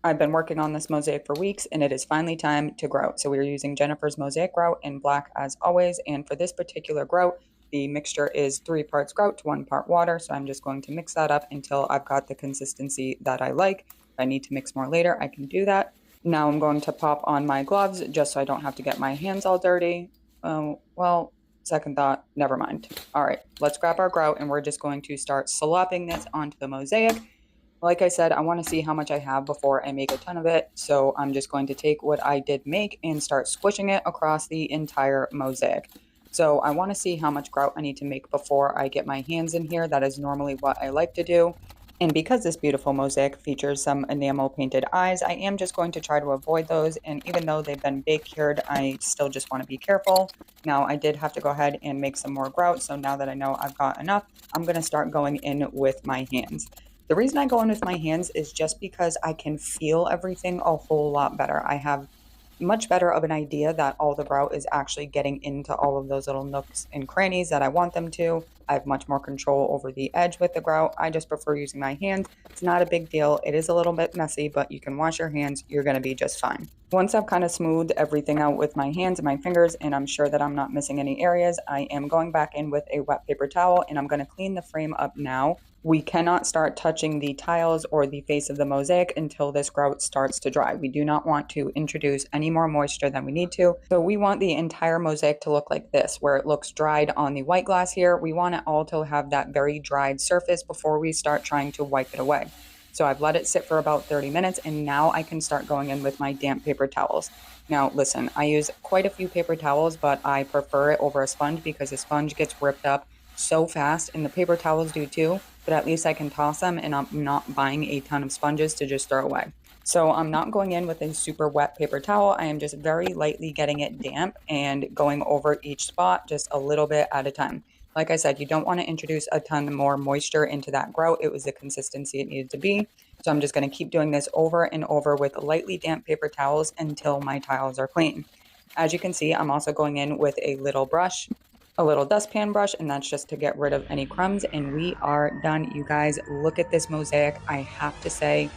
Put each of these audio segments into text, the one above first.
I've been working on this mosaic for weeks and it is finally time to grout. So we're using Jennifer's mosaic grout in black as always. And for this particular grout, the mixture is 3 parts grout to 1 part water. So I'm just going to mix that up until I've got the consistency that I like. If I need to mix more later, I can do that. Now I'm going to pop on my gloves just so I don't have to get my hands all dirty. Well, second thought, never mind. All right, let's grab our grout and we're just going to start slopping this onto the mosaic. Like I said, I want to see how much I have before I make a ton of it. So I'm just going to take what I did make and start squishing it across the entire mosaic. So I want to see how much grout I need to make before I get my hands in here. That is normally what I like to do. And because this beautiful mosaic features some enamel painted eyes, I am just going to try to avoid those. And even though they've been bake cured, I still just want to be careful. Now I did have to go ahead and make some more grout. So now that I know I've got enough, I'm going to start going in with my hands. The reason I go in with my hands is just because I can feel everything a whole lot better. I have much better of an idea that all the grout is actually getting into all of those little nooks and crannies that I want them to. I have much more control over the edge with the grout. I just prefer using my hands. It's not a big deal. It is a little bit messy, but you can wash your hands. You're going to be just fine. Once I've kind of smoothed everything out with my hands and my fingers, and I'm sure that I'm not missing any areas, I am going back in with a wet paper towel and I'm going to clean the frame up now. We cannot start touching the tiles or the face of the mosaic until this grout starts to dry. We do not want to introduce any more moisture than we need to. So we want the entire mosaic to look like this, where it looks dried on the white glass here. We want it all to have that very dried surface before we start trying to wipe it away. So I've let it sit for about 30 minutes and now I can start going in with my damp paper towels. Now listen, I use quite a few paper towels, but I prefer it over a sponge because a sponge gets ripped up so fast and the paper towels do too, but at least I can toss them and I'm not buying a ton of sponges to just throw away. So I'm not going in with a super wet paper towel. I am just very lightly getting it damp and going over each spot just a little bit at a time. Like I said, you don't want to introduce a ton more moisture into that grout. It was the consistency it needed to be. So I'm just going to keep doing this over and over with lightly damp paper towels until my tiles are clean. As you can see, I'm also going in with a little brush, a little dustpan brush, and that's just to get rid of any crumbs. And we are done. You guys, look at this mosaic. I have to say,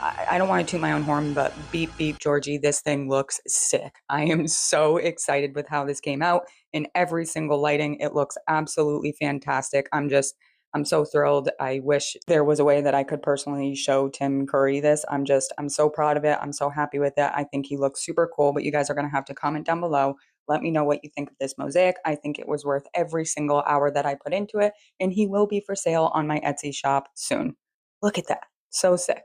I don't want to toot my own horn, but beep, beep, Georgie, this thing looks sick. I am so excited with how this came out in every single lighting. It looks absolutely fantastic. I'm so thrilled. I wish there was a way that I could personally show Tim Curry this. I'm so proud of it. I'm so happy with it. I think he looks super cool, but you guys are going to have to comment down below. Let me know what you think of this mosaic. I think it was worth every single hour that I put into it, and he will be for sale on my Etsy shop soon. Look at that. So sick.